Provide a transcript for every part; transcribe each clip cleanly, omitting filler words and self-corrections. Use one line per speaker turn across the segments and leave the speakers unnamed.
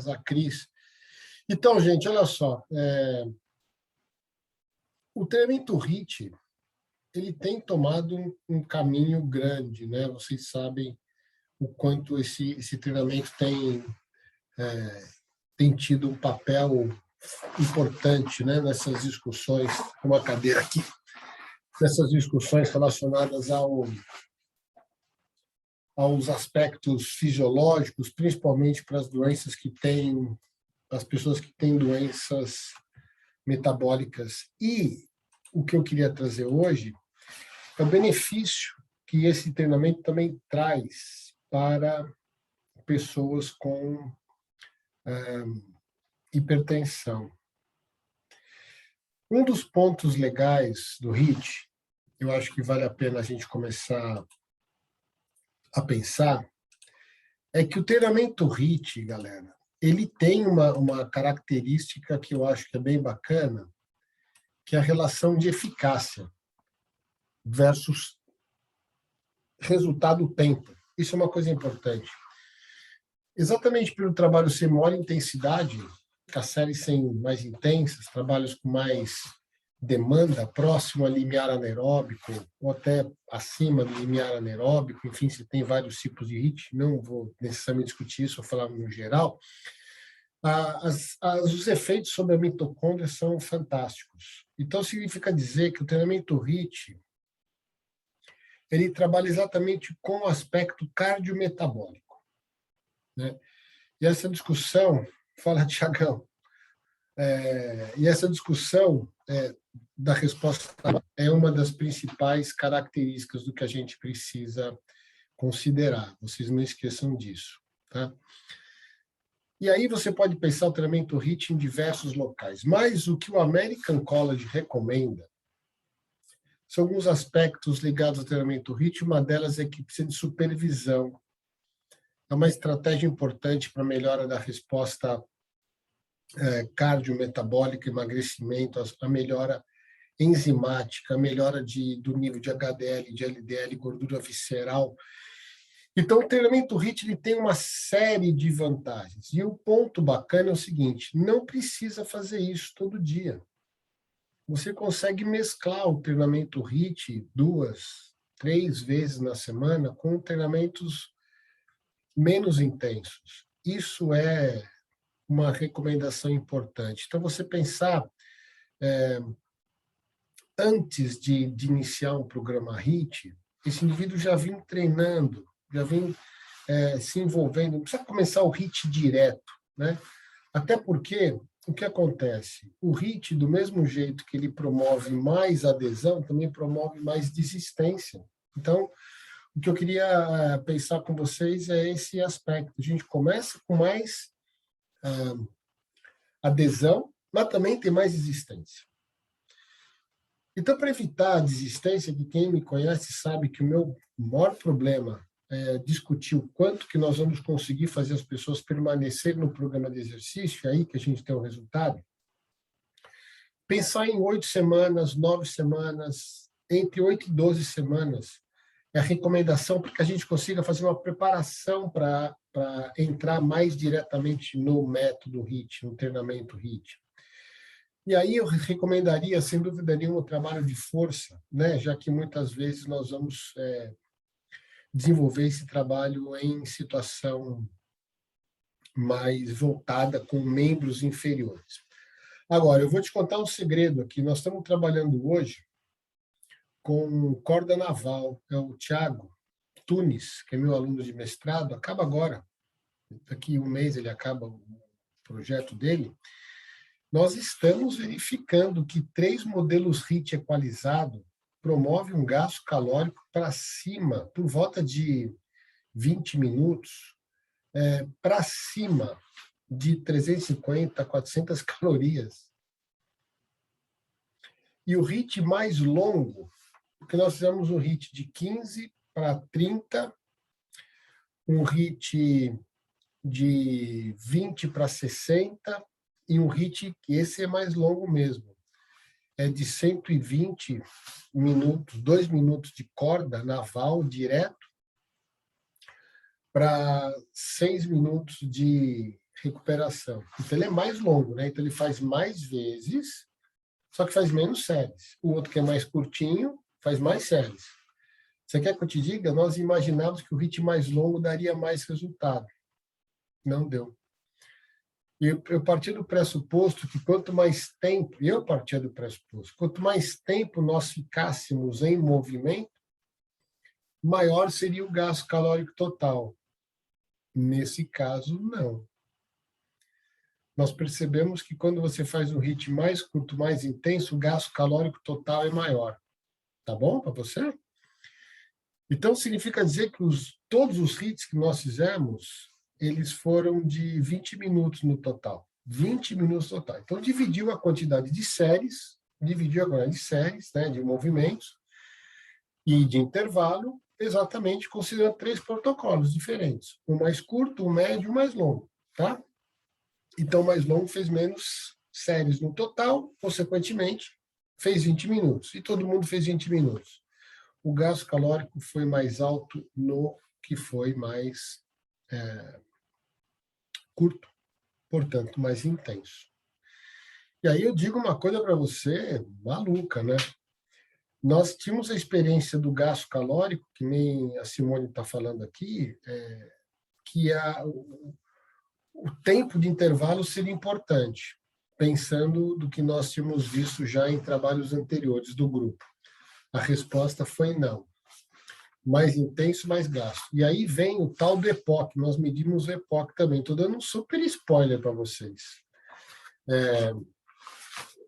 a Cris. Então, gente, olha só, o treinamento HIIT, ele tem tomado um caminho grande, né? Vocês sabem o quanto esse treinamento tem tido um papel importante, né, nessas discussões, uma cadeira aqui, nessas discussões relacionadas aos aspectos fisiológicos, principalmente para as doenças as pessoas que têm doenças metabólicas. E o que eu queria trazer hoje é o benefício que esse treinamento também traz para pessoas com hipertensão. Um dos pontos legais do HIIT, eu acho que vale a pena a gente começar a pensar, é que o treinamento HIIT, galera, ele tem uma característica que eu acho que é bem bacana, que é a relação de eficácia versus resultado-tempo. Isso é uma coisa importante. Exatamente pelo trabalho ser maior intensidade, as séries serem mais intensas, trabalhos com mais demanda, próximo ao limiar anaeróbico, ou até acima do limiar anaeróbico, enfim, você tem vários tipos de HIIT, não vou necessariamente discutir isso, vou falar no geral. Os efeitos sobre a mitocôndria são fantásticos. Então, significa dizer que o treinamento HIIT, ele trabalha exatamente com o aspecto cardiometabólico, né? E essa discussão, fala, Tiagão, e essa discussão da resposta é uma das principais características do que a gente precisa considerar. Vocês não esqueçam disso, tá? E aí você pode pensar o treinamento HIIT em diversos locais, mas o que o American College recomenda são alguns aspectos ligados ao treinamento HIIT. Uma delas é que precisa de supervisão. É uma estratégia importante para a melhora da resposta cardiometabólica, emagrecimento, a melhora enzimática, a melhora do nível de HDL, de LDL, gordura visceral. Então, o treinamento HIIT ele tem uma série de vantagens. E o ponto bacana é o seguinte, não precisa fazer isso todo dia. Você consegue mesclar o treinamento HIIT 2, 3 vezes na semana com treinamentos menos intensos. Isso é uma recomendação importante. Então, você pensar antes de iniciar um programa HIIT, esse indivíduo já vem treinando, já vem se envolvendo, não precisa começar o HIIT direto, né? Até porque, o que acontece? O HIIT, do mesmo jeito que ele promove mais adesão, também promove mais desistência. Então, o que eu queria pensar com vocês é esse aspecto. A gente começa com mais adesão, mas também tem mais desistência. Então, para evitar a desistência, que quem me conhece sabe que o meu maior problema é discutir o quanto que nós vamos conseguir fazer as pessoas permanecerem no programa de exercício, é aí que a gente tem o resultado. Pensar em 8 semanas, 9 semanas, entre 8 e 12 semanas, é a recomendação para que a gente consiga fazer uma preparação para entrar mais diretamente no método HIIT, no treinamento HIIT. E aí eu recomendaria, sem dúvida nenhuma, o trabalho de força, né? Já que muitas vezes nós vamos desenvolver esse trabalho em situação mais voltada com membros inferiores. Agora, eu vou te contar um segredo aqui. Nós estamos trabalhando hoje com corda naval. É o Thiago Tunes, que é meu aluno de mestrado, acaba agora. Daqui um mês ele acaba o projeto dele. Nós estamos verificando que 3 modelos HIIT equalizado promove um gasto calórico para cima, por volta de 20 minutos, para cima de 350 a 400 calorias. E o HIIT mais longo, porque nós fizemos um HIIT de 15 para 30, um HIIT de 20 para 60 e um HIIT, que esse é mais longo mesmo, é de 120 minutos, 2 minutos de corda naval direto, para 6 minutos de recuperação. Então, ele é mais longo, né? Então, ele faz mais vezes, só que faz menos séries. O outro que é mais curtinho, faz mais séries. Você quer que eu te diga? Nós imaginávamos que o HIIT mais longo daria mais resultado. Não deu. E eu parti do pressuposto que quanto mais tempo, eu partia do pressuposto, quanto mais tempo nós ficássemos em movimento, maior seria o gasto calórico total. Nesse caso, não. Nós percebemos que quando você faz um HIIT mais curto, mais intenso, o gasto calórico total é maior. Tá bom para você? Então, significa dizer que todos os HIITs que nós fizemos, eles foram de 20 minutos no total. 20 minutos total. Então, dividiu a quantidade de séries, né, de movimentos e de intervalo, exatamente considerando 3 protocolos diferentes. Um mais curto, um médio e um mais longo. Tá? Então, o mais longo fez menos séries no total, consequentemente, fez 20 minutos. E todo mundo fez 20 minutos. O gasto calórico foi mais alto no que foi mais curto, portanto, mais intenso. E aí eu digo uma coisa para você, maluca, né? Nós tínhamos a experiência do gasto calórico, que nem a Simone está falando aqui, que o tempo de intervalo seria importante, pensando do que nós tínhamos visto já em trabalhos anteriores do grupo. A resposta foi não. Mais intenso, mais gasto. E aí vem o tal do EPOC, nós medimos o EPOC também. Estou dando um super spoiler para vocês.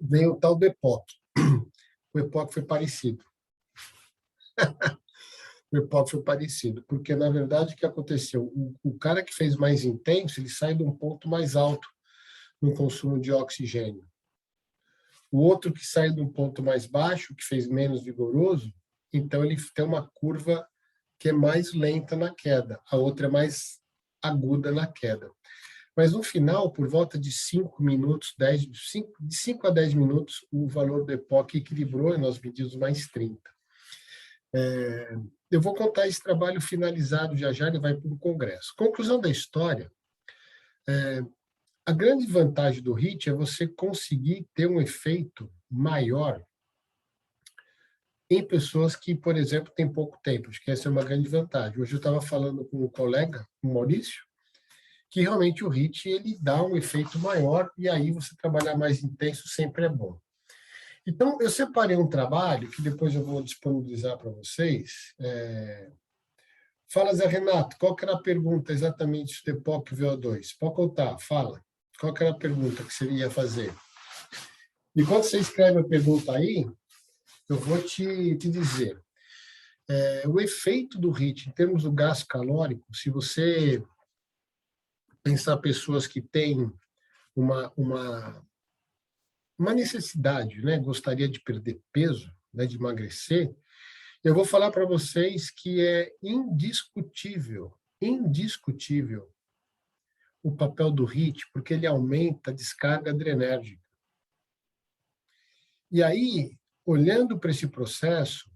Vem o tal do EPOC. O EPOC foi parecido. O EPOC foi parecido, porque, na verdade, o que aconteceu? O cara que fez mais intenso, ele sai de um ponto mais alto no consumo de oxigênio. O outro que sai de um ponto mais baixo, que fez menos vigoroso, então ele tem uma curva que é mais lenta na queda, a outra é mais aguda na queda. Mas no final, por volta de 5 minutos, de 5 a 10 minutos, o valor do EPOC equilibrou e nós medimos mais 30. Eu vou contar esse trabalho finalizado já, ele vai para o congresso. Conclusão da história, a grande vantagem do HIIT é você conseguir ter um efeito maior em pessoas que, por exemplo, têm pouco tempo. Acho que essa é uma grande vantagem. Hoje eu estava falando com um colega, o Maurício, que realmente o HIIT ele dá um efeito maior e aí você trabalhar mais intenso sempre é bom. Então, eu separei um trabalho que depois eu vou disponibilizar para vocês. Fala, Zé Renato, qual que era a pergunta exatamente do EPOC VO2? Pode contar, fala. Qual que era a pergunta que você ia fazer? Enquanto você escreve a pergunta aí, eu vou te dizer. O efeito do HIIT, em termos do gasto calórico, se você pensar pessoas que têm uma necessidade, né, gostaria de perder peso, né, de emagrecer, eu vou falar para vocês que é indiscutível o papel do HIIT, porque ele aumenta a descarga adrenérgica. E aí, olhando para esse processo,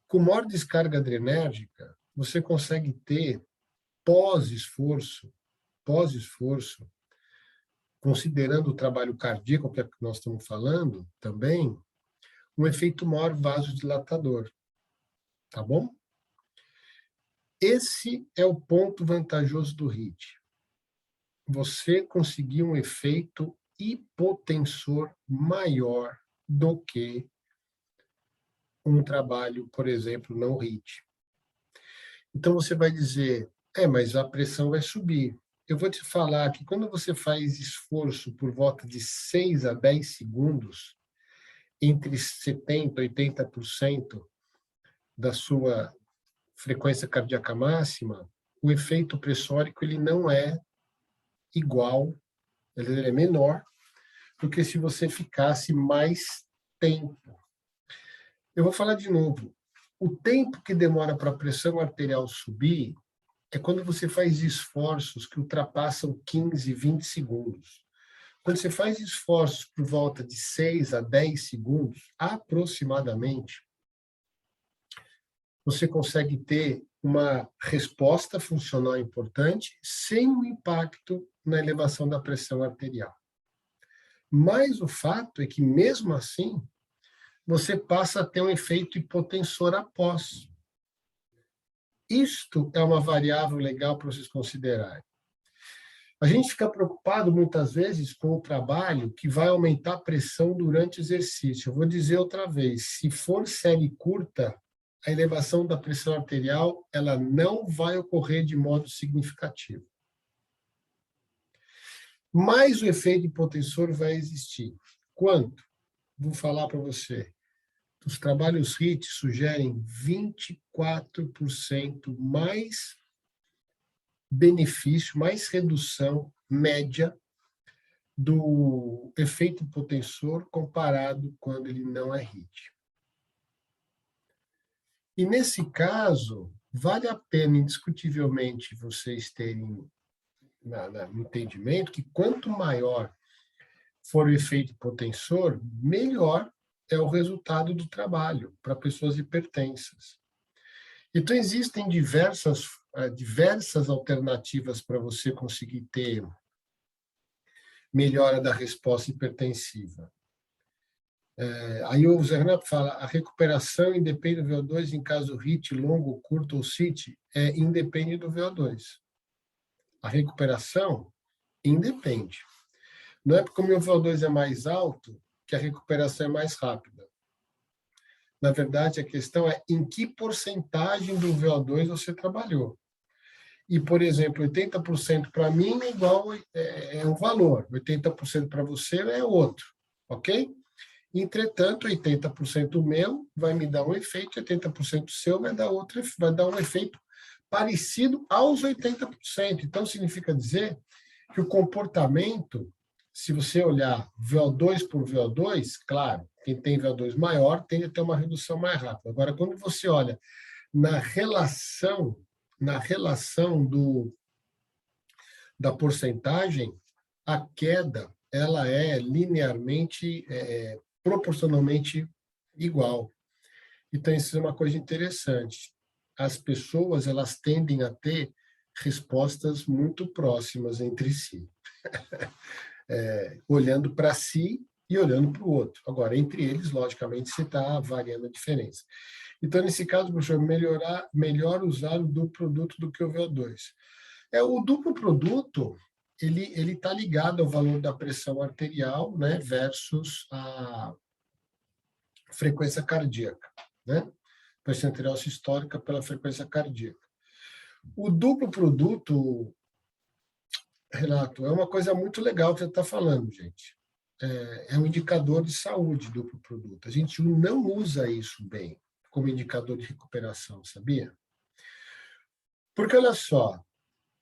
com maior descarga adrenérgica, você consegue ter pós-esforço, considerando o trabalho cardíaco, que é o que nós estamos falando também, um efeito maior vasodilatador. Tá bom? Esse é o ponto vantajoso do HIIT. Você conseguir um efeito hipotensor maior do que um trabalho, por exemplo, não HIIT. Então você vai dizer, mas a pressão vai subir. Eu vou te falar que quando você faz esforço por volta de 6 a 10 segundos, entre 70% e 80% da sua frequência cardíaca máxima, o efeito pressórico ele não é igual, ele é menor do que se você ficasse mais tempo. Eu vou falar de novo. O tempo que demora para a pressão arterial subir é quando você faz esforços que ultrapassam 15, 20 segundos. Quando você faz esforços por volta de 6 a 10 segundos, aproximadamente, você consegue ter uma resposta funcional importante sem um impacto na elevação da pressão arterial. Mas o fato é que, mesmo assim, você passa a ter um efeito hipotensor após. Isto é uma variável legal para vocês considerarem. A gente fica preocupado, muitas vezes, com o trabalho que vai aumentar a pressão durante o exercício. Eu vou dizer outra vez, se for série curta, a elevação da pressão arterial ela não vai ocorrer de modo significativo. Mas o efeito hipotensor vai existir. Quanto? Vou falar para você. Os trabalhos HIIT sugerem 24% mais benefício, mais redução média do efeito hipotensor comparado quando ele não é HIIT. E nesse caso, vale a pena, indiscutivelmente, vocês terem no entendimento que quanto maior for o efeito hipotensor, melhor é o resultado do trabalho para pessoas hipertensas. Então, existem diversas alternativas para você conseguir ter melhora da resposta hipertensiva. Aí o Zé Renato fala, a recuperação independe do VO2 em caso HIIT, longo, curto ou CIT, independe do VO2. A recuperação independe. Não é porque o meu VO2 é mais alto que a recuperação é mais rápida. Na verdade, a questão é em que porcentagem do VO2 você trabalhou. E, por exemplo, 80% para mim é igual, é um valor, 80% para você é outro, ok? Entretanto, 80% meu vai me dar um efeito, 80% seu vai dar um efeito parecido aos 80%. Então, significa dizer que o comportamento, se você olhar VO2 por VO2, claro, quem tem VO2 maior tende a ter uma redução mais rápida. Agora, quando você olha na relação da porcentagem, a queda ela é linearmente, proporcionalmente igual. Então, isso é uma coisa interessante. As pessoas elas tendem a ter respostas muito próximas entre si, olhando para si e olhando para o outro. Agora, entre eles, logicamente, se está variando a diferença. Então, nesse caso, professor, melhor usar o duplo produto do que o VO2. O duplo produto, ele está ligado ao valor da pressão arterial, né, versus a frequência cardíaca, né? Pressão arterial sistólica pela frequência cardíaca. O duplo produto, Renato, é uma coisa muito legal que você está falando, gente. É um indicador de saúde, duplo produto. A gente não usa isso bem como indicador de recuperação, sabia? Porque, olha só,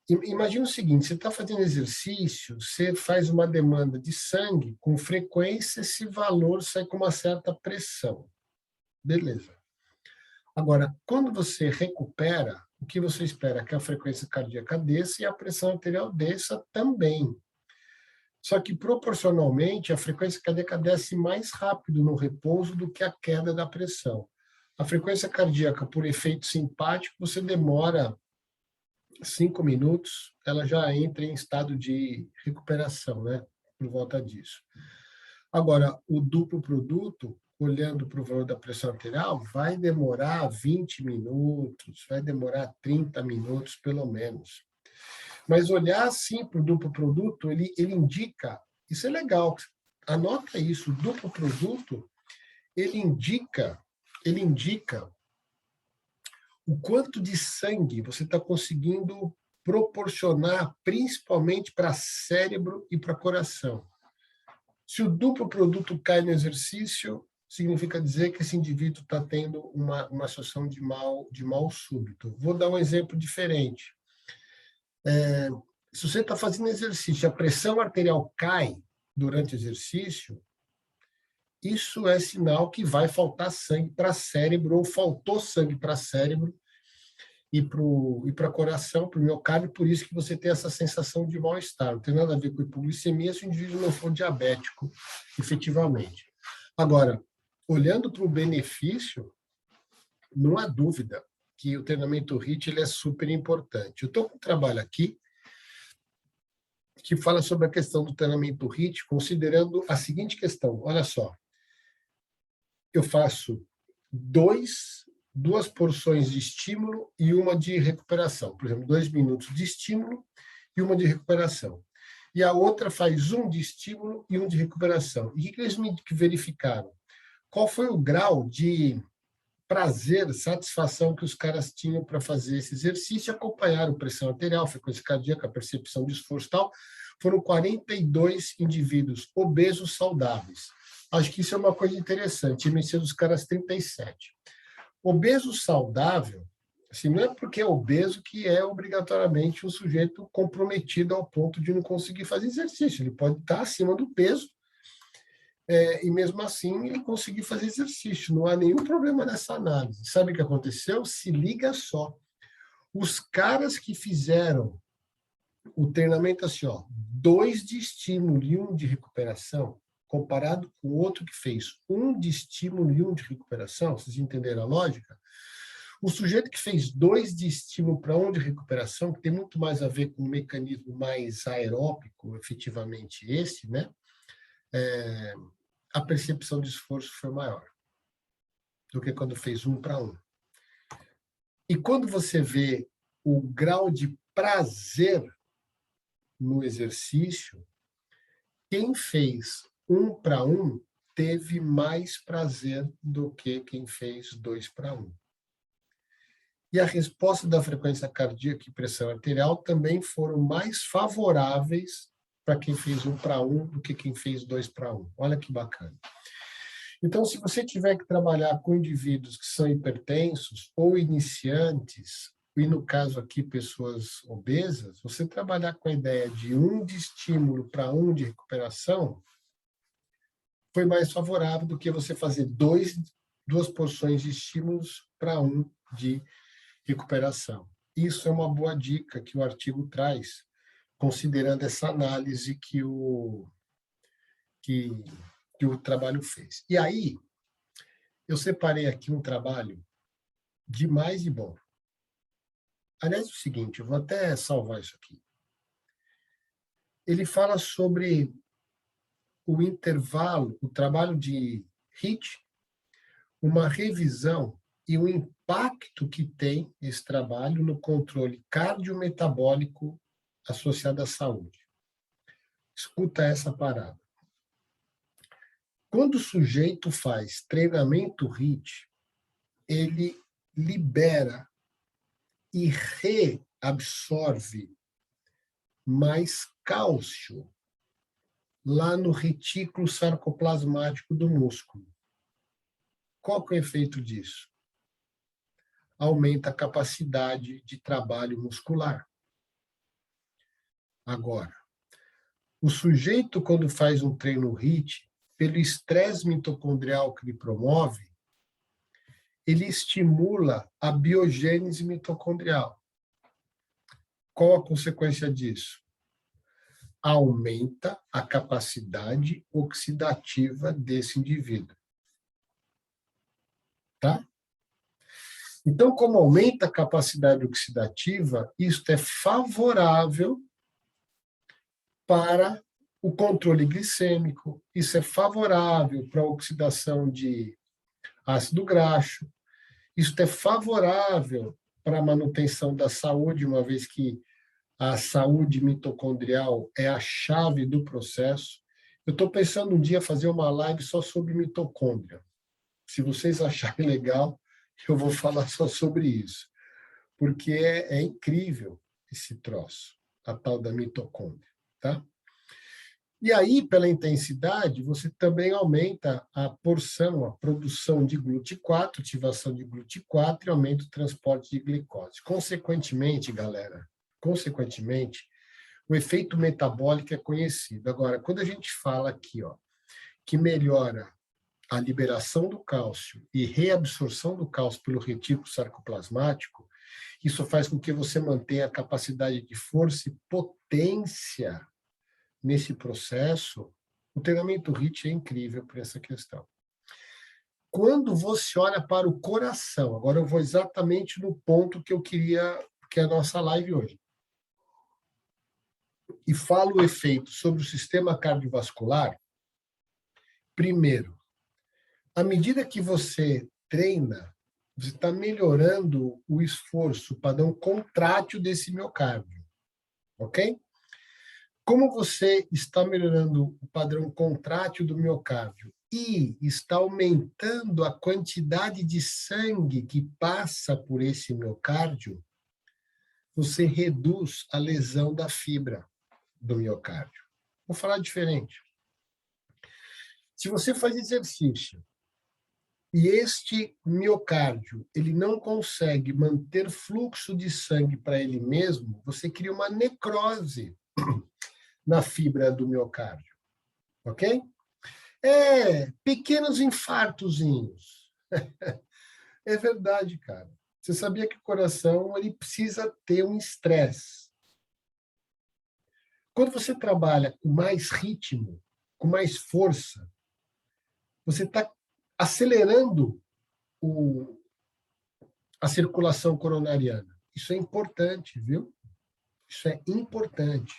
imagina o seguinte, você está fazendo exercício, você faz uma demanda de sangue, com frequência esse valor sai com uma certa pressão. Beleza. Agora, quando você recupera, o que você espera? Que a frequência cardíaca desça e a pressão arterial desça também. Só que, proporcionalmente, a frequência cardíaca desce mais rápido no repouso do que a queda da pressão. A frequência cardíaca, por efeito simpático, você demora 5 minutos, ela já entra em estado de recuperação, né? Por volta disso. Agora, o duplo produto, olhando para o valor da pressão arterial, vai demorar 20 minutos, vai demorar 30 minutos, pelo menos. Mas olhar assim para o duplo produto, ele indica, isso é legal, anota isso, o duplo produto, ele indica o quanto de sangue você está conseguindo proporcionar, principalmente para cérebro e para coração. Se o duplo produto cai no exercício, significa dizer que esse indivíduo está tendo uma situação de mal súbito. Vou dar um exemplo diferente. Se você está fazendo exercício, a pressão arterial cai durante o exercício, isso é sinal que vai faltar sangue para cérebro, ou faltou sangue para cérebro e para coração, para o miocárdio, por isso que você tem essa sensação de mal-estar. Não tem nada a ver com hipoglicemia se o indivíduo não for diabético, efetivamente. Agora, olhando para o benefício, não há dúvida, que o treinamento HIIT ele é super importante. Eu estou com um trabalho aqui que fala sobre a questão do treinamento HIIT, considerando a seguinte questão. Olha só, eu faço duas porções de estímulo e uma de recuperação. Por exemplo, 2 minutos de estímulo e uma de recuperação. E a outra faz um de estímulo e um de recuperação. E o que eles me verificaram? Qual foi o grau de prazer, satisfação que os caras tinham para fazer esse exercício, acompanharam pressão arterial, frequência cardíaca, percepção de esforço e tal. Foram 42 indivíduos obesos saudáveis. Acho que isso é uma coisa interessante, MC dos caras 37. Obeso saudável, assim, não é porque é obeso que é obrigatoriamente um sujeito comprometido ao ponto de não conseguir fazer exercício. Ele pode estar acima do peso, e mesmo assim ele conseguir fazer exercício. Não há nenhum problema nessa análise. Sabe o que aconteceu? Se liga só. Os caras que fizeram o treinamento assim, 2 de estímulo e 1 de recuperação, comparado com o outro que fez 1 de estímulo e 1 de recuperação, vocês entenderam a lógica? O sujeito que fez 2 de estímulo para 1 de recuperação, que tem muito mais a ver com um mecanismo mais aeróbico, efetivamente esse, né? A percepção de esforço foi maior do que quando fez 1 para 1. E quando você vê o grau de prazer no exercício, quem fez 1 para 1 teve mais prazer do que quem fez 2 para 1. E a resposta da frequência cardíaca e pressão arterial também foram mais favoráveis para quem fez 1 para 1 do que quem fez 2 para 1. Olha que bacana. Então, se você tiver que trabalhar com indivíduos que são hipertensos ou iniciantes, e no caso aqui pessoas obesas, você trabalhar com a ideia de 1 de estímulo para 1 de recuperação foi mais favorável do que você fazer duas porções de estímulos para 1 de recuperação. Isso é uma boa dica que o artigo traz, considerando essa análise que o trabalho fez. E aí, eu separei aqui um trabalho demais de bom. Aliás, é o seguinte, eu vou até salvar isso aqui. Ele fala sobre o intervalo, o trabalho de HIIT, uma revisão e o impacto que tem esse trabalho no controle cardiometabólico associado à saúde. Escuta essa parada. Quando o sujeito faz treinamento HIIT, ele libera e reabsorve mais cálcio lá no retículo sarcoplasmático do músculo. Qual que é o efeito disso? Aumenta a capacidade de trabalho muscular. Agora, o sujeito, quando faz um treino HIIT, pelo estresse mitocondrial que ele promove, ele estimula a biogênese mitocondrial. Qual a consequência disso? Aumenta a capacidade oxidativa desse indivíduo. Tá? Então, como aumenta a capacidade oxidativa, isso é favorável para o controle glicêmico, isso é favorável para a oxidação de ácido graxo, isso é favorável para a manutenção da saúde, uma vez que a saúde mitocondrial é a chave do processo. Eu estou pensando um dia fazer uma live só sobre mitocôndria. Se vocês acharem legal, eu vou falar só sobre isso, porque é incrível esse troço, a tal da mitocôndria, tá? E aí, pela intensidade, você também aumenta a porção, a produção de GLUT4, ativação de GLUT4 e aumenta o transporte de glicose. Consequentemente, galera, o efeito metabólico é conhecido. Agora, quando a gente fala aqui, que melhora a liberação do cálcio e reabsorção do cálcio pelo retículo sarcoplasmático, isso faz com que você mantenha a capacidade de força e potência nesse processo. O treinamento HIIT é incrível por essa questão. quando você olha para o coração, agora eu vou exatamente no ponto que eu queria, que é a nossa live hoje, e falo o efeito sobre o sistema cardiovascular, primeiro, à medida que você treina, você está melhorando o esforço, o padrão contrátil desse miocárdio, ok? Como você está melhorando o padrão contrátil do miocárdio e está aumentando a quantidade de sangue que passa por esse miocárdio, você reduz a lesão da fibra do miocárdio. Vou falar diferente. Se você faz exercício e este miocárdio ele não consegue manter fluxo de sangue para ele mesmo, você cria uma necrose na fibra do miocárdio, ok? Pequenos infartozinhos. É verdade, cara. Você sabia que o coração ele precisa ter um estresse. Quando você trabalha com mais ritmo, com mais força, você está acelerando a circulação coronariana. Isso é importante, viu? Isso é importante.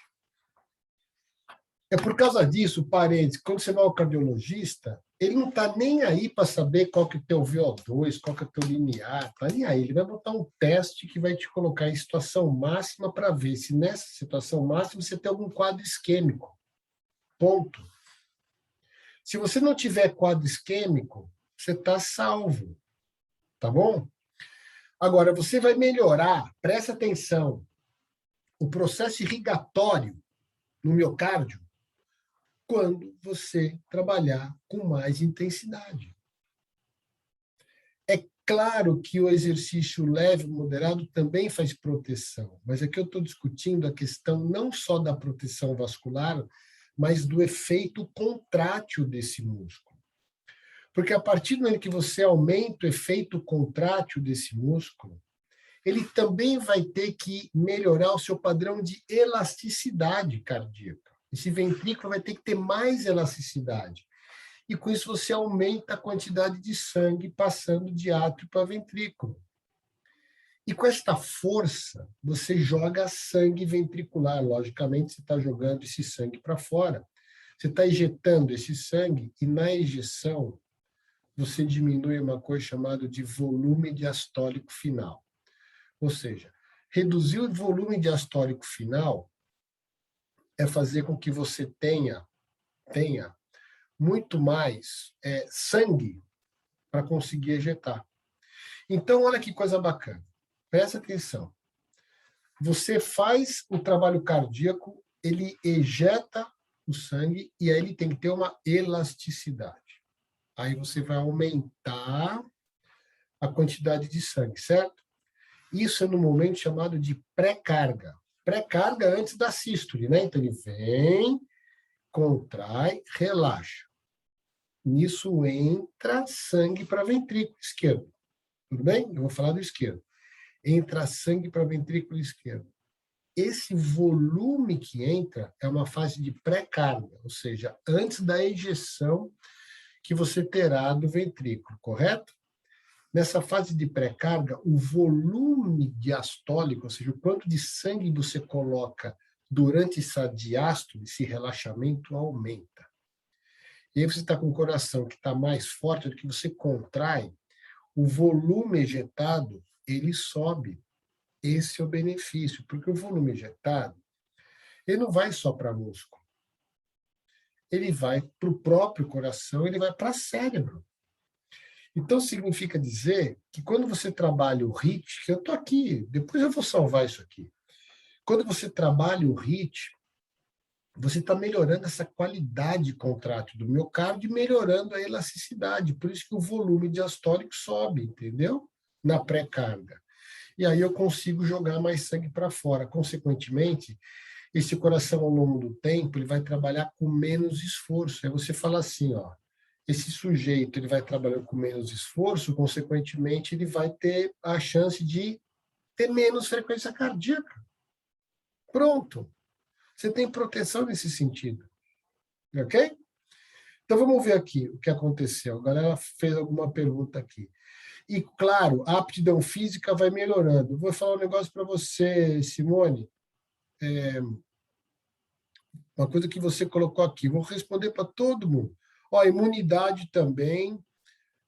É por causa disso, parênteses, quando você vai ao cardiologista, ele não está nem aí para saber qual que é o teu VO2, qual que é o teu limiar, está nem aí. Ele vai botar um teste que vai te colocar em situação máxima para ver se nessa situação máxima você tem algum quadro isquêmico. Ponto. Se você não tiver quadro isquêmico, você está salvo. Tá bom? Agora, você vai melhorar, presta atenção, o processo irrigatório no miocárdio quando você trabalhar com mais intensidade. É claro que o exercício leve, moderado, também faz proteção, mas aqui eu estou discutindo a questão não só da proteção vascular, mas do efeito contrátil desse músculo. Porque a partir do momento que você aumenta o efeito contrátil desse músculo, ele também vai ter que melhorar o seu padrão de elasticidade cardíaca. Esse ventrículo vai ter que ter mais elasticidade. E com isso você aumenta a quantidade de sangue passando de átrio para ventrículo. E com esta força, você joga sangue ventricular. Logicamente, você está jogando esse sangue para fora. Você está injetando esse sangue e na ejeção você diminui uma coisa chamada de volume diastólico final. Ou seja, reduzir o volume diastólico final é fazer com que você tenha muito mais sangue para conseguir ejetar. Então, olha que coisa bacana. Presta atenção. Você faz o trabalho cardíaco, ele ejeta o sangue e aí ele tem que ter uma elasticidade. Aí você vai aumentar a quantidade de sangue, certo? Isso é no momento chamado de pré-carga. Pré-carga antes da sístole, né? Então ele vem, contrai, relaxa. Nisso entra sangue para ventrículo esquerdo. Tudo bem? Eu vou falar do esquerdo. Entra sangue para ventrículo esquerdo. Esse volume que entra é uma fase de pré-carga, ou seja, antes da ejeção que você terá do ventrículo, correto? Nessa fase de pré-carga, o volume diastólico, ou seja, o quanto de sangue você coloca durante essa diástole, esse relaxamento, aumenta. E aí você está com o coração que está mais forte do que você contrai, o volume ejetado, ele sobe. Esse é o benefício, porque o volume ejetado, ele não vai só para músculo. Ele vai para o próprio coração, ele vai para o cérebro. Então, significa dizer que quando você trabalha o HIIT, que eu estou aqui, depois eu vou salvar isso aqui. Quando você trabalha o HIIT, você está melhorando essa qualidade contrátil do miocárdio e melhorando a elasticidade. Por isso que o volume diastólico sobe, entendeu? Na pré-carga. E aí eu consigo jogar mais sangue para fora. Consequentemente, esse coração, ao longo do tempo, ele vai trabalhar com menos esforço. Aí você fala assim, ó, esse sujeito ele vai trabalhando com menos esforço, consequentemente, ele vai ter a chance de ter menos frequência cardíaca. Pronto. Você tem proteção nesse sentido. Ok? Então, vamos ver aqui o que aconteceu. A galera fez alguma pergunta aqui. E, claro, a aptidão física vai melhorando. Vou falar um negócio para você, Simone, uma coisa que você colocou aqui. Vou responder para todo mundo. Ó, imunidade também.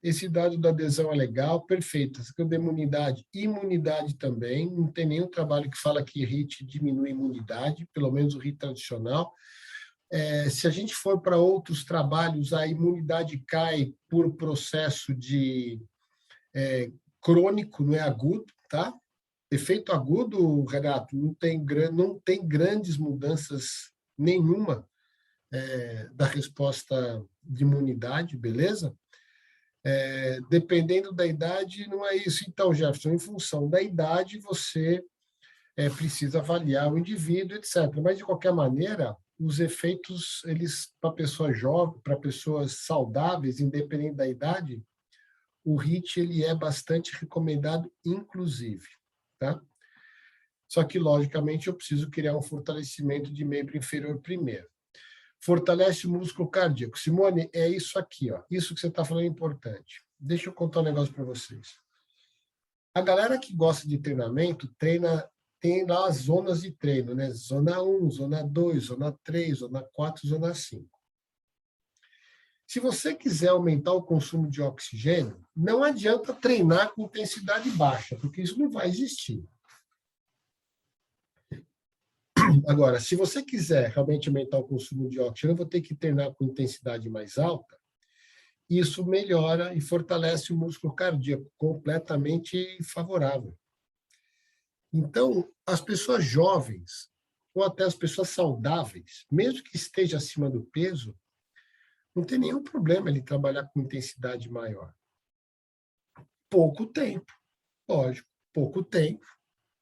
Esse dado da adesão é legal, perfeito. Essa questão da imunidade, imunidade também. Não tem nenhum trabalho que fala que HIIT diminui a imunidade, pelo menos o HIIT tradicional. Se a gente for para outros trabalhos, a imunidade cai por processo de crônico, não é agudo, tá? Efeito agudo, Renato, não tem grandes mudanças nenhuma da resposta de imunidade, beleza? Dependendo da idade, não é isso. Então, Jefferson, em função da idade, você precisa avaliar o indivíduo, etc. Mas, de qualquer maneira, os efeitos, eles para pessoas jovens, para pessoas saudáveis, independente da idade, o HIIT ele é bastante recomendado, inclusive. Tá? Só que, logicamente, eu preciso criar um fortalecimento de membro inferior primeiro. Fortalece o músculo cardíaco. Simone, é isso aqui, ó. Isso que você está falando é importante. Deixa eu contar um negócio para vocês. A galera que gosta de treinamento, tem lá as zonas de treino, né? Zona 1, zona 2, zona 3, zona 4, zona 5. Se você quiser aumentar o consumo de oxigênio, não adianta treinar com intensidade baixa, porque isso não vai existir. Agora, se você quiser realmente aumentar o consumo de oxigênio, eu vou ter que treinar com intensidade mais alta. Isso melhora e fortalece o músculo cardíaco, completamente favorável. Então, as pessoas jovens, ou até as pessoas saudáveis, mesmo que esteja acima do peso, não tem nenhum problema ele trabalhar com intensidade maior. Pouco tempo, lógico, pouco tempo,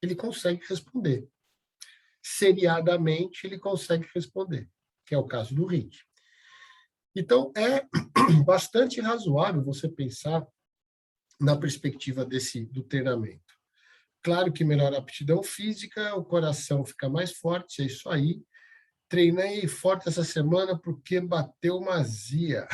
ele consegue responder. Seriadamente, ele consegue responder, que é o caso do HIIT. Então, é bastante razoável você pensar na perspectiva do treinamento. Claro que melhora a aptidão física, o coração fica mais forte, é isso aí. Treinei forte essa semana porque bateu uma azia.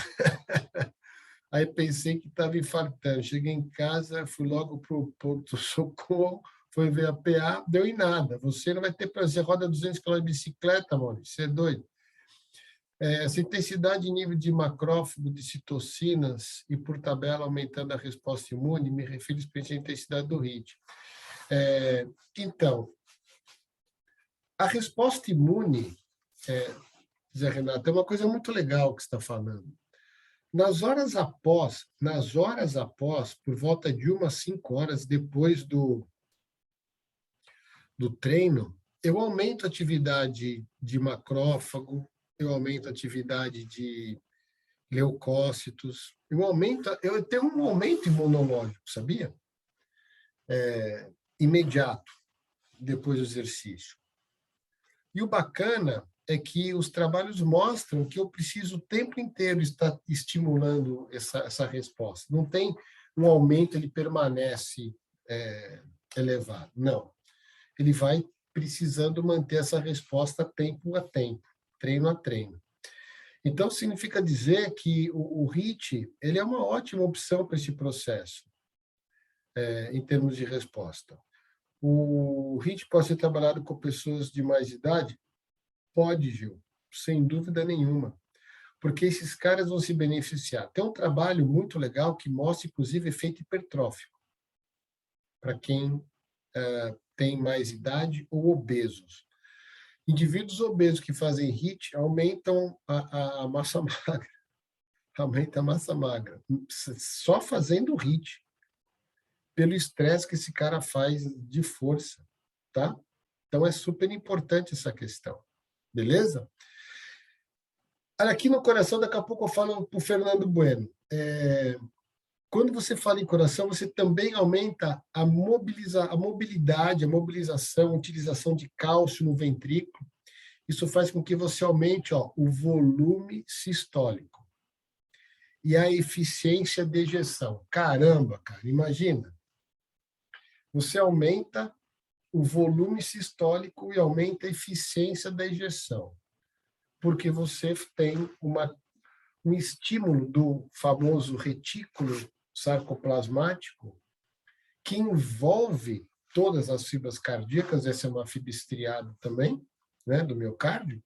Aí pensei que estava infartando. Cheguei em casa, fui logo para o ponto-socorro, fui ver a PA, deu em nada. Você não vai ter prazer, roda 200 km de bicicleta, Maurício, você é doido. Essa intensidade e nível de macrófago, de citocinas, e por tabela aumentando a resposta imune, me refiro especialmente à intensidade do HIIT. Então, a resposta imune, Zé Renato, é uma coisa muito legal que você está falando. Nas horas após, por volta de 1 a 5 horas depois do treino, eu aumento a atividade de macrófago, eu aumento a atividade de leucócitos, eu tenho um aumento imunológico, sabia? Imediato, depois do exercício. E o bacana é que os trabalhos mostram que eu preciso o tempo inteiro estar estimulando essa resposta. Não tem um aumento, ele permanece elevado. Não. Ele vai precisando manter essa resposta tempo a tempo, treino a treino. Então, significa dizer que o HIIT ele é uma ótima opção para esse processo, em termos de resposta. O HIIT pode ser trabalhado com pessoas de mais idade? Pode, Gil, sem dúvida nenhuma, porque esses caras vão se beneficiar. Tem um trabalho muito legal que mostra, inclusive, efeito hipertrófico, para quem tem mais idade ou obesos. Indivíduos obesos que fazem HIIT aumentam a massa magra, aumenta a massa magra, só fazendo HIIT, pelo estresse que esse cara faz de força, tá? Então, é super importante essa questão, beleza? Aqui no coração, daqui a pouco eu falo para o Fernando Bueno. Quando você fala em coração, você também aumenta a mobilidade, a mobilização, a utilização de cálcio no ventrículo. Isso faz com que você aumente o volume sistólico e a eficiência de ejeção. Caramba, cara, imagina. Você aumenta o volume sistólico e aumenta a eficiência da ejeção, porque você tem um estímulo do famoso retículo sarcoplasmático, que envolve todas as fibras cardíacas, essa é uma fibra estriada também, né, do miocárdio.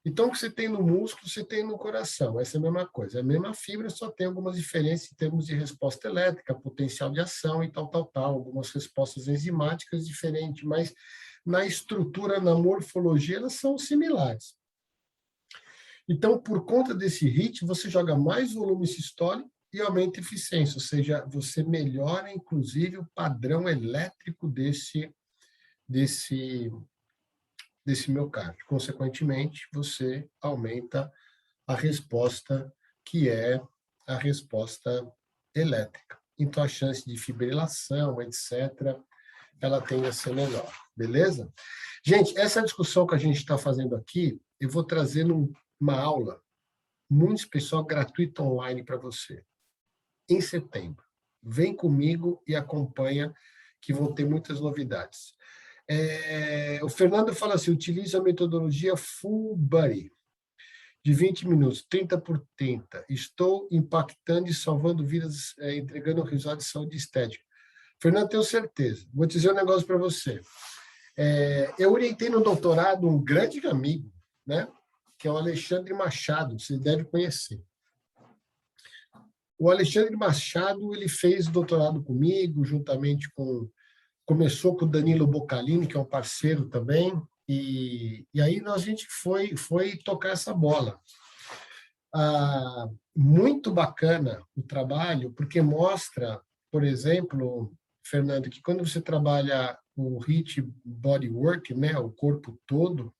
Então, o que você tem no músculo, você tem no coração, essa é a mesma coisa. A mesma fibra, só tem algumas diferenças em termos de resposta elétrica, potencial de ação e tal, algumas respostas enzimáticas diferentes, mas na estrutura, na morfologia, elas são similares. Então, por conta desse HIIT, você joga mais volume sistólico e aumenta a eficiência, ou seja, você melhora, inclusive, o padrão elétrico desse miocárdio. Consequentemente, você aumenta a resposta, que é a resposta elétrica. Então, a chance de fibrilação, etc., ela tende a ser melhor, beleza? Gente, essa discussão que a gente está fazendo aqui, eu vou trazer uma aula muito especial, gratuita, online para você, em setembro. Vem comigo e acompanha, que vão ter muitas novidades. O Fernando fala assim, utiliza a metodologia Full Body, de 20 minutos, 30 por 30. Estou impactando e salvando vidas, entregando um resultado de saúde estética. Fernando, tenho certeza. Vou dizer um negócio para você. Eu orientei no doutorado um grande amigo, né, que é o Alexandre Machado, você deve conhecer. O Alexandre Machado, ele fez doutorado comigo, juntamente começou com o Danilo Boccalini, que é um parceiro também, e aí a gente foi tocar essa bola. Muito bacana o trabalho, porque mostra, por exemplo, Fernando, que quando você trabalha o HIIT Bodywork, né, o corpo todo,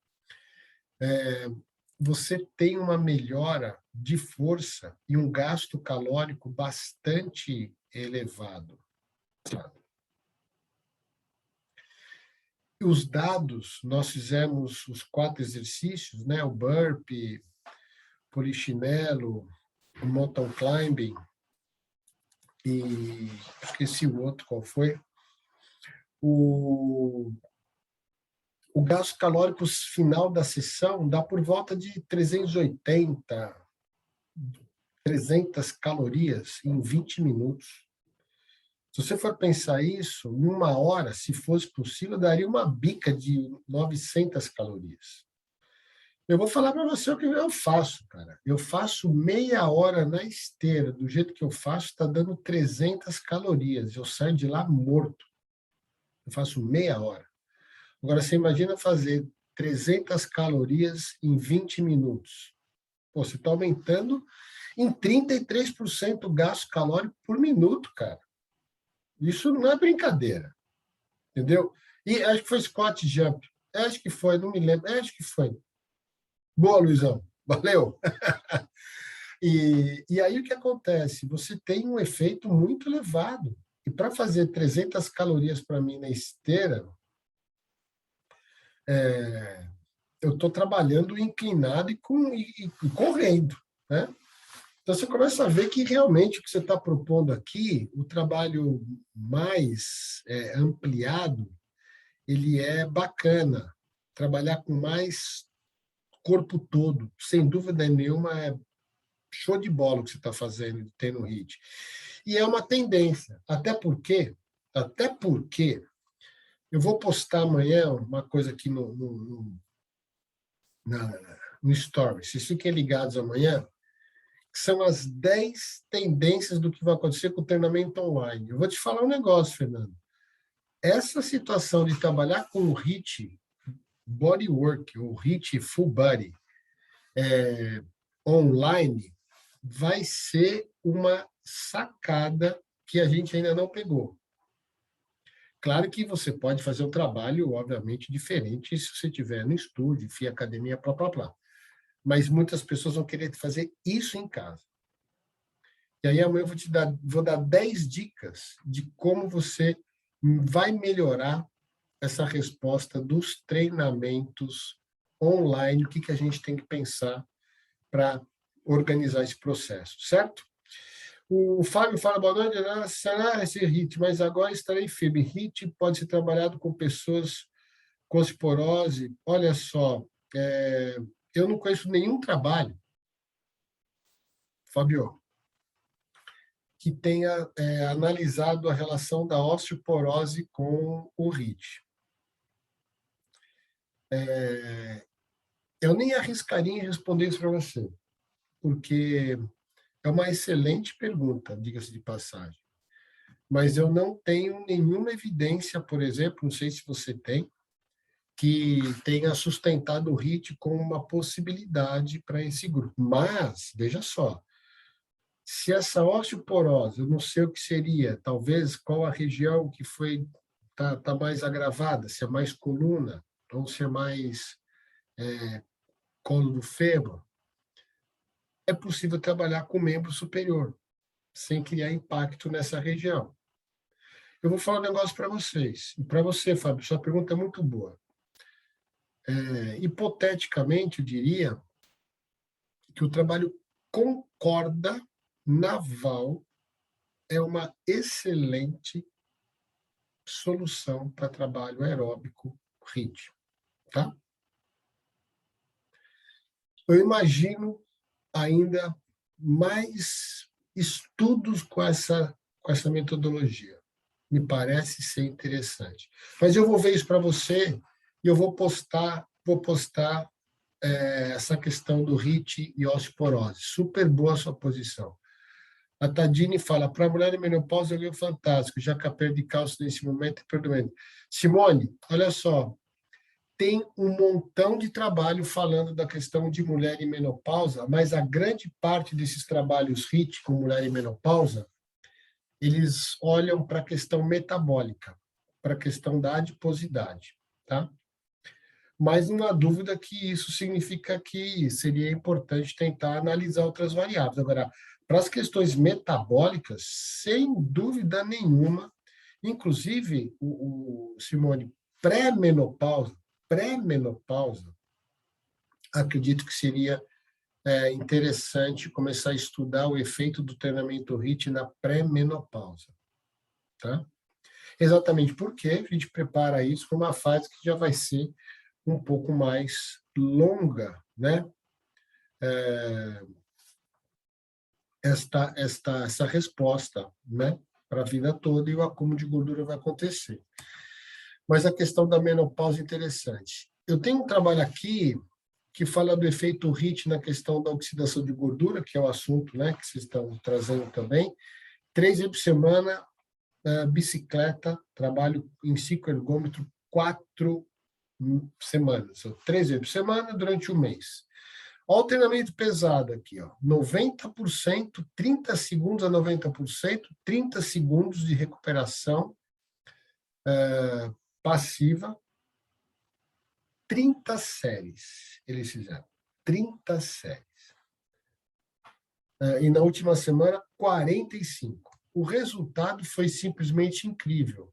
você tem uma melhora de força e um gasto calórico bastante elevado. Os dados, nós fizemos os 4 exercícios, né, o burpee, polichinelo, o mountain climbing, e esqueci o outro, qual foi? O gasto calórico final da sessão dá por volta de 380, 300 calorias em 20 minutos. Se você for pensar isso, em 1 hora, se fosse possível, daria uma bica de 900 calorias. Eu vou falar para você o que eu faço, cara. Eu faço meia hora na esteira, do jeito que eu faço, está dando 300 calorias. Eu saio de lá morto. Eu faço meia hora. Agora, você imagina fazer 300 calorias em 20 minutos. Pô, você está aumentando em 33% o gasto calórico por minuto, cara. Isso não é brincadeira, entendeu? E acho que foi squat jump. Acho que foi, não me lembro. Acho que foi. Boa, Luizão. Valeu. E aí o que acontece? Você tem um efeito muito elevado. E para fazer 300 calorias para mim na esteira, eu estou trabalhando inclinado e correndo, né? Então, você começa a ver que realmente o que você está propondo aqui, o trabalho mais ampliado, ele é bacana. Trabalhar com mais corpo todo, sem dúvida nenhuma, é show de bola o que você está fazendo, tem no HIIT. E é uma tendência, até porque eu vou postar amanhã uma coisa aqui no Story. Vocês fiquem ligados amanhã, que são as 10 tendências do que vai acontecer com o treinamento online. Eu vou te falar um negócio, Fernando. Essa situação de trabalhar com o HIIT Bodywork, o HIIT Full Body, online, vai ser uma sacada que a gente ainda não pegou. Claro que você pode fazer um trabalho, obviamente, diferente se você estiver no estúdio, FIA academia, blá, blá, blá. Mas muitas pessoas vão querer fazer isso em casa. E aí amanhã eu vou dar 10 dicas de como você vai melhorar essa resposta dos treinamentos online, o que a gente tem que pensar para organizar esse processo, certo? O Fábio fala, boa noite, será esse HIIT, mas agora estarei firme. HIIT pode ser trabalhado com pessoas com osteoporose. Olha só, eu não conheço nenhum trabalho Fábio, que tenha analisado a relação da osteoporose com o HIIT. Eu nem arriscaria em responder isso para você, porque é uma excelente pergunta, diga-se de passagem. Mas eu não tenho nenhuma evidência, por exemplo, não sei se você tem, que tenha sustentado o HIIT como uma possibilidade para esse grupo. Mas, veja só, se essa osteoporose, eu não sei o que seria, talvez qual a região que foi tá mais agravada, se é mais coluna ou se é mais colo do fêmur, é possível trabalhar com o membro superior, sem criar impacto nessa região. Eu vou falar um negócio para vocês, e para você, Fábio, sua pergunta é muito boa. Hipoteticamente, eu diria que o trabalho com corda naval é uma excelente solução para trabalho aeróbico HIIT, tá? Eu imagino ainda mais estudos com essa metodologia. Me parece ser interessante. Mas eu vou ver isso para você e eu vou postar essa questão do HIIT e osteoporose. Super boa a sua posição. A Tadine fala, para a mulher em menopausa, eu fantástico, já que a perda de cálcio nesse momento é perdoando. Simone, olha só, tem um montão de trabalho falando da questão de mulher em menopausa, mas a grande parte desses trabalhos HIIT com mulher em menopausa, eles olham para a questão metabólica, para a questão da adiposidade, tá? Mas não há dúvida que isso significa que seria importante tentar analisar outras variáveis. Agora, para as questões metabólicas, sem dúvida nenhuma, inclusive, Simone, pré-menopausa, acredito que seria interessante começar a estudar o efeito do treinamento HIIT na pré-menopausa, tá? Exatamente porque a gente prepara isso para uma fase que já vai ser um pouco mais longa, né? Essa resposta, né? Para a vida toda e o acúmulo de gordura vai acontecer. Mas a questão da menopausa é interessante. Eu tenho um trabalho aqui que fala do efeito HIIT na questão da oxidação de gordura, que é o assunto, né, que vocês estão trazendo também. 3 vezes por semana, bicicleta, trabalho em cicloergômetro 4 semanas, 3 vezes por semana durante um mês. Olha o treinamento pesado aqui, ó, 90%, 30 segundos a 90%, 30 segundos de recuperação passiva, 30 séries eles fizeram, 30 séries. E na última semana, 45. O resultado foi simplesmente incrível.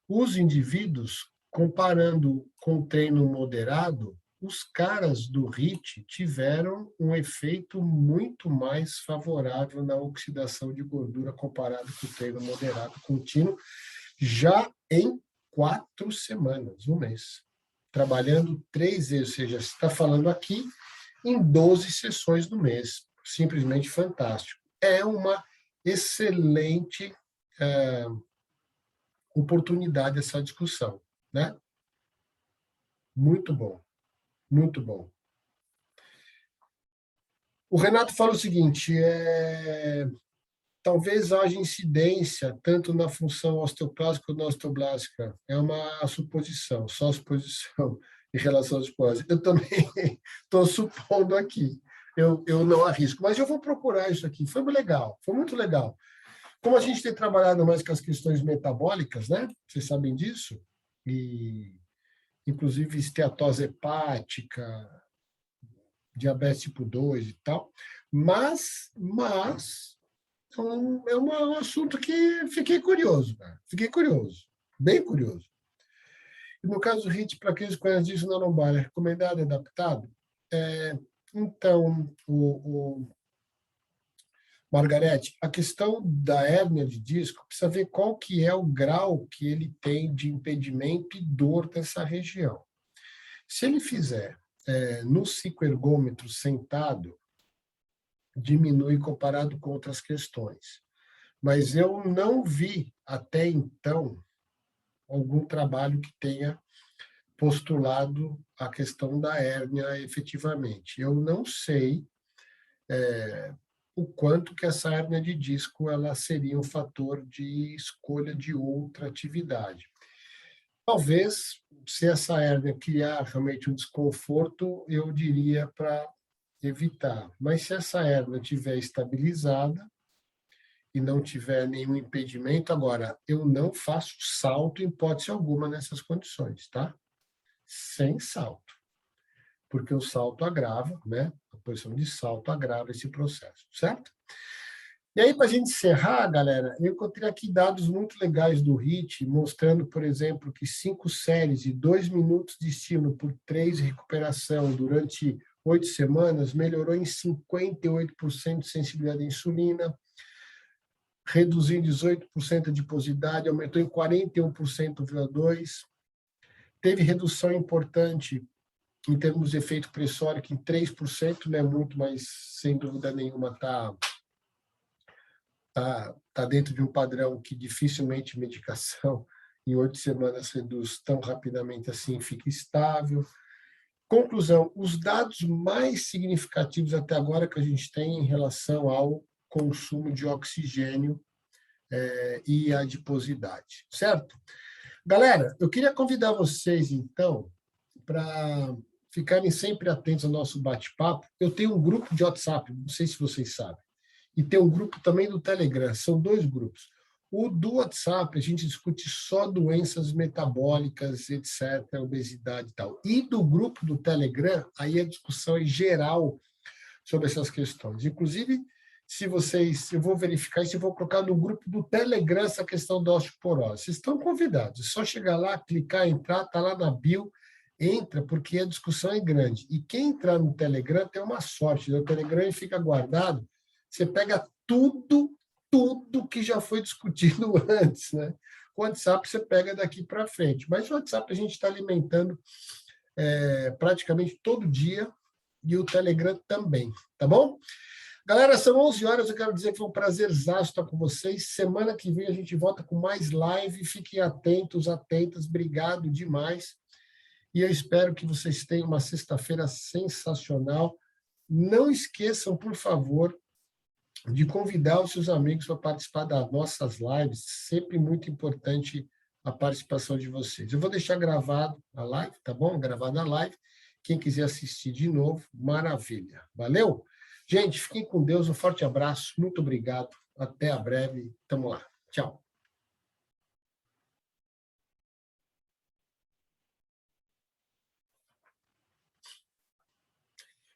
Os indivíduos, comparando com o treino moderado, os caras do HIIT tiveram um efeito muito mais favorável na oxidação de gordura comparado com o treino moderado contínuo, já em 4 semanas, um mês. Trabalhando 3 vezes, ou seja, você está falando aqui em 12 sessões no mês. Simplesmente fantástico. É uma excelente oportunidade essa discussão, né? Muito bom, muito bom. O Renato fala o seguinte, talvez haja incidência tanto na função osteoclásica quanto na osteoblástica. É uma suposição, só suposição em relação às coisas. Eu também estou supondo aqui. Eu não arrisco, mas eu vou procurar isso aqui. Foi legal, foi muito legal. Como a gente tem trabalhado mais com as questões metabólicas, né? Vocês sabem disso? E, inclusive, esteatose hepática, diabetes tipo 2 e tal. Mas é um assunto que fiquei curioso, cara. Fiquei curioso, bem curioso. E no caso do HIIT, para quem conhece disso na lombar, é recomendado e adaptado? Então, Margarete, a questão da hérnia de disco, precisa ver qual que é o grau que ele tem de impedimento e dor dessa região. Se ele fizer no cicloergômetro sentado, diminui comparado com outras questões. Mas eu não vi, até então, algum trabalho que tenha postulado a questão da hérnia efetivamente. Eu não sei o quanto que essa hérnia de disco ela seria um fator de escolha de outra atividade. Talvez, se essa hérnia criar realmente um desconforto, eu diria para evitar. Mas se essa hérnia estiver estabilizada e não tiver nenhum impedimento, agora, eu não faço salto em hipótese alguma nessas condições, tá? Sem salto, porque o salto agrava, né? A posição de salto agrava esse processo, certo? E aí, para a gente encerrar, galera, eu encontrei aqui dados muito legais do HIIT, mostrando, por exemplo, que 5 séries de 2 minutos de estímulo por 3 de recuperação durante 8 semanas melhorou em 58% de sensibilidade à insulina, reduziu em 18% a adiposidade, aumentou em 41,2%, teve redução importante em termos de efeito pressórico em 3%, não é muito, mas sem dúvida nenhuma tá dentro de um padrão que dificilmente medicação em 8 semanas reduz tão rapidamente assim, fica estável. Conclusão, os dados mais significativos até agora que a gente tem em relação ao consumo de oxigênio e adiposidade, certo? Galera, eu queria convidar vocês, então, para ficarem sempre atentos ao nosso bate-papo. Eu tenho um grupo de WhatsApp, não sei se vocês sabem, e tem um grupo também do Telegram, são 2 grupos. O do WhatsApp, a gente discute só doenças metabólicas, etc., obesidade e tal. E do grupo do Telegram, aí a discussão é geral sobre essas questões. Inclusive, se vocês, eu vou verificar isso e vou colocar no grupo do Telegram essa questão da osteoporose. Vocês estão convidados, é só chegar lá, clicar, entrar, está lá na bio, entra, porque a discussão é grande. E quem entrar no Telegram tem uma sorte, né? O Telegram fica guardado, você pega tudo que já foi discutido antes, né? O WhatsApp você pega daqui para frente, mas o WhatsApp a gente está alimentando praticamente todo dia e o Telegram também, tá bom? Galera, são 11 horas, eu quero dizer que foi um prazerzaço estar com vocês. Semana que vem a gente volta com mais live, fiquem atentos, atentas, obrigado demais. E eu espero que vocês tenham uma sexta-feira sensacional. Não esqueçam, por favor, de convidar os seus amigos para participar das nossas lives, sempre muito importante a participação de vocês. Eu vou deixar gravado a live, tá bom? Gravada a live. Quem quiser assistir de novo, maravilha. Valeu? Gente, fiquem com Deus, um forte abraço, muito obrigado, até a breve, tamo lá. Tchau.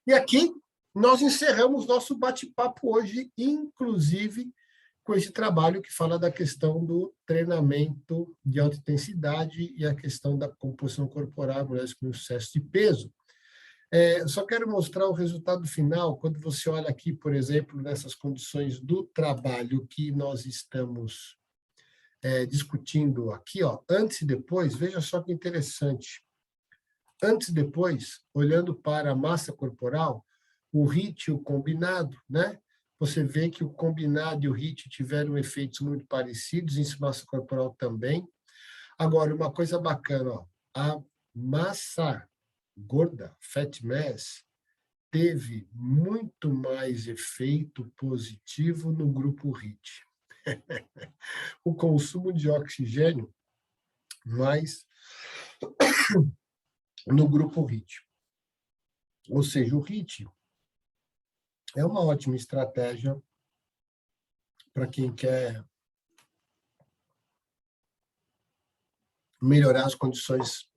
E aqui nós encerramos nosso bate-papo hoje, inclusive com esse trabalho que fala da questão do treinamento de alta intensidade e a questão da composição corporal, mulheres com excesso de peso. Só quero mostrar o resultado final, quando você olha aqui, por exemplo, nessas condições do trabalho que nós estamos discutindo aqui, ó, antes e depois, veja só que interessante. Antes e depois, olhando para a massa corporal, o HIIT e o combinado, né? Você vê que o combinado e o HIIT tiveram efeitos muito parecidos, em massa corporal também. Agora, uma coisa bacana, ó, a massa gorda, fat mass, teve muito mais efeito positivo no grupo HIIT. O consumo de oxigênio mais no grupo HIIT. Ou seja, o HIIT é uma ótima estratégia para quem quer melhorar as condições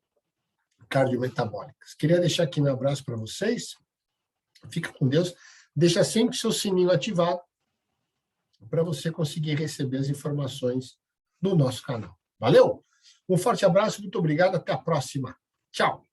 cardiometabólicas. Queria deixar aqui um abraço para vocês. Fica com Deus. Deixa sempre seu sininho ativado para você conseguir receber as informações do nosso canal. Valeu? Um forte abraço, muito obrigado, até a próxima. Tchau!